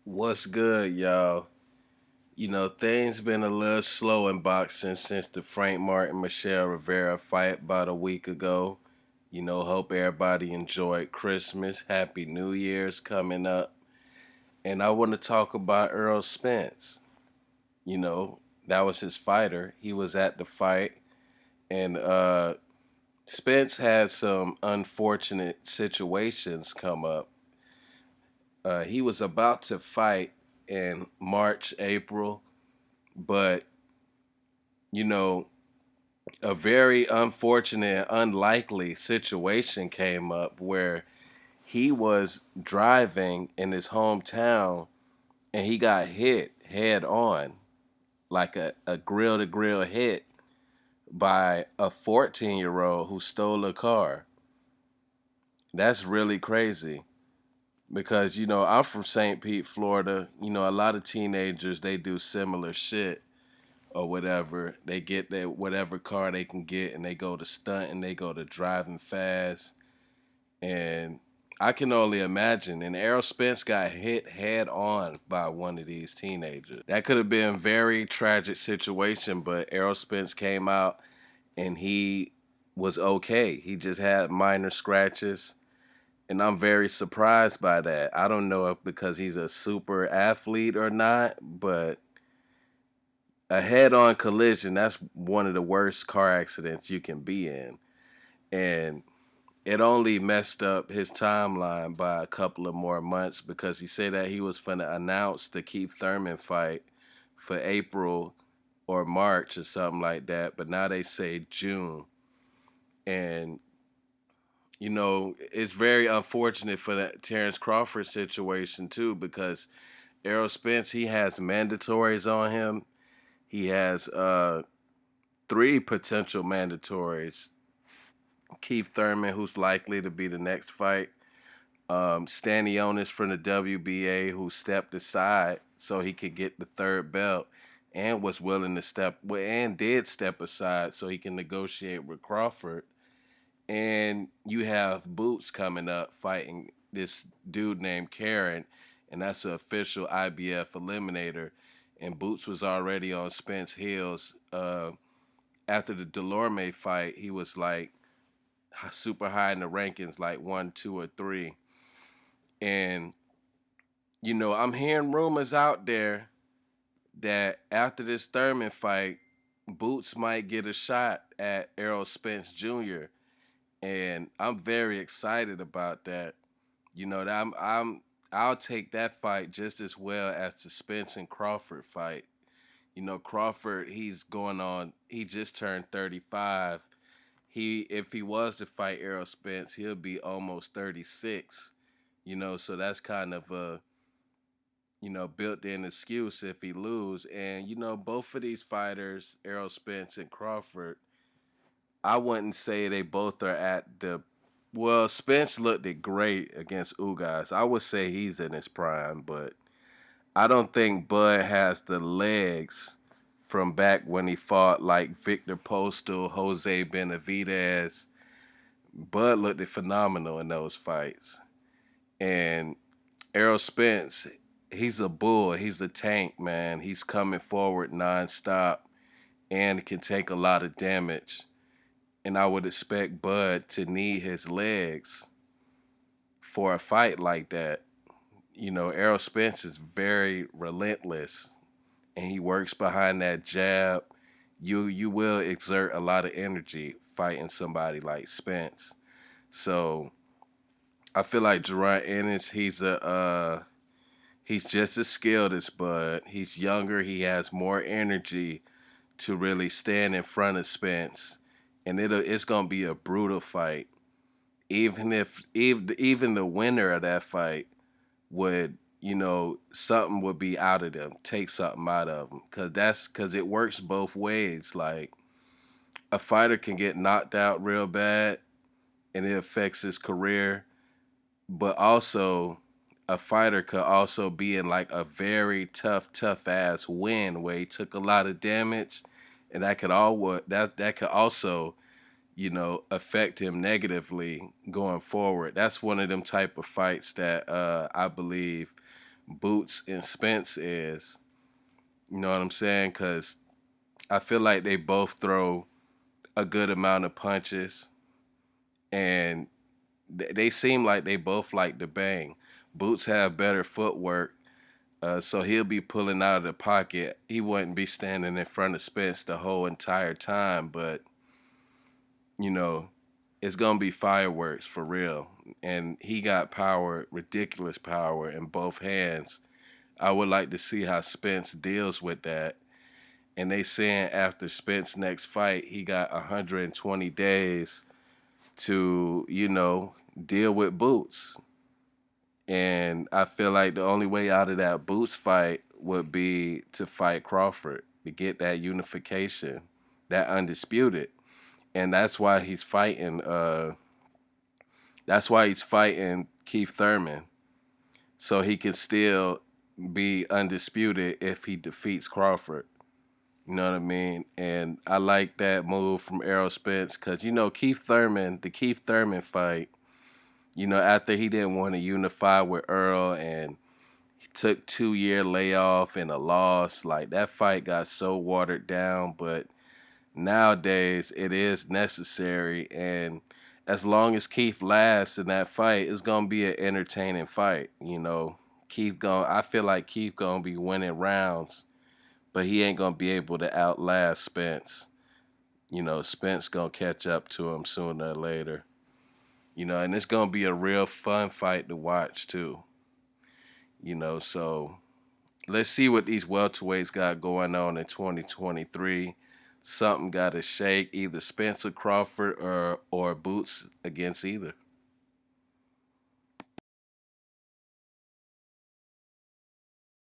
What's good, y'all? Things been a little slow in boxing since the Frank Martin Michelle Rivera fight about a week ago. Hope everybody enjoyed Christmas. Happy New Year's coming up. And I want to talk about Errol Spence. You know, that was his fighter. He was at the fight, and Spence had some unfortunate situations come up. He was about to fight in March, April, but you know, a very unfortunate, unlikely situation came up where he was driving in his hometown and he got hit head on, like a grill to grill hit by a 14-year-old who stole a car. That's really crazy because, I'm from St. Pete, Florida. A lot of teenagers, they do similar shit or whatever. They get their whatever car they can get and they go to stunt and they go to driving fast. And I can only imagine. And Errol Spence got hit head on by one of these teenagers. That could have been a very tragic situation, but Errol Spence came out and he was okay. He just had minor scratches. And I'm very surprised by that. I don't know if because he's a super athlete or not, but a head-on collision, that's one of the worst car accidents you can be in. And it only messed up his timeline by a couple of more months because he said that he was going to announce the Keith Thurman fight for April or March or something like that, but now they say June. And it's very unfortunate for that Terrence Crawford situation too because Errol Spence, he has mandatories on him. He has three potential mandatories. Keith Thurman, who's likely to be the next fight. Stanionis from the WBA, who stepped aside so he could get the third belt, and was willing to did step aside so he can negotiate with Crawford. And you have Boots coming up fighting this dude named Karen, and that's an official IBF eliminator. And Boots was already on Spence heels. After the Delorme fight, he was like super high in the rankings, like one, two, or three. And I'm hearing rumors out there that after this Thurman fight, Boots might get a shot at Errol Spence Jr. And I'm very excited about that. That I'll take that fight just as well as the Spence and Crawford fight. Crawford, he just turned 35. If he was to fight Errol Spence, he'll be almost 36. So that's kind of a built-in excuse if he lose. And both of these fighters, Errol Spence and Crawford, I wouldn't say they both are at the. Well, Spence looked it great against Ugas. I would say he's in his prime, but I don't think Bud has the legs from back when he fought like Victor Postal, Jose Benavidez. Bud looked phenomenal in those fights. And Errol Spence, he's a bull. He's a tank, man. He's coming forward nonstop and can take a lot of damage. And I would expect Bud to need his legs for a fight like that. Errol Spence is very relentless and he works behind that jab. You will exert a lot of energy fighting somebody like Spence. So I feel like Jerron Ennis, he's just as skilled as Bud. He's younger. He has more energy to really stand in front of Spence, and it's gonna be a brutal fight. Even the winner of that fight would something would be out of them, take something out of them, because it works both ways. Like a fighter can get knocked out real bad, and it affects his career, but also a fighter could also be in like a very tough ass win where he took a lot of damage, and that could also affect him negatively going forward. That's one of them type of fights that I believe Boots and Spence is. You know what I'm saying? Because I feel like they both throw a good amount of punches, and they seem like they both like to bang. Boots have better footwork, so he'll be pulling out of the pocket. He wouldn't be standing in front of Spence the whole entire time, but you know, it's gonna be fireworks for real. And he got power, ridiculous power in both hands. I would like to see how Spence deals with that. And they saying after Spence next fight, he got 120 days to, deal with Boots. And I feel like the only way out of that Boots fight would be to fight Crawford to get that unification, that undisputed. And that's why he's fighting Keith Thurman, so he can still be undisputed if he defeats Crawford. You know what I mean? And I like that move from Errol Spence because the Keith Thurman fight. After he didn't want to unify with Earl and he took 2 year layoff and a loss, like that fight got so watered down. But nowadays it is necessary, and as long as Keith lasts in that fight, it's gonna be an entertaining fight. I feel like Keith gonna be winning rounds, but he ain't gonna be able to outlast Spence. Spence gonna catch up to him sooner or later. And it's gonna be a real fun fight to watch too. So let's see what these welterweights got going on in 2023. Something got to shake, either Spencer Crawford or Boots against either.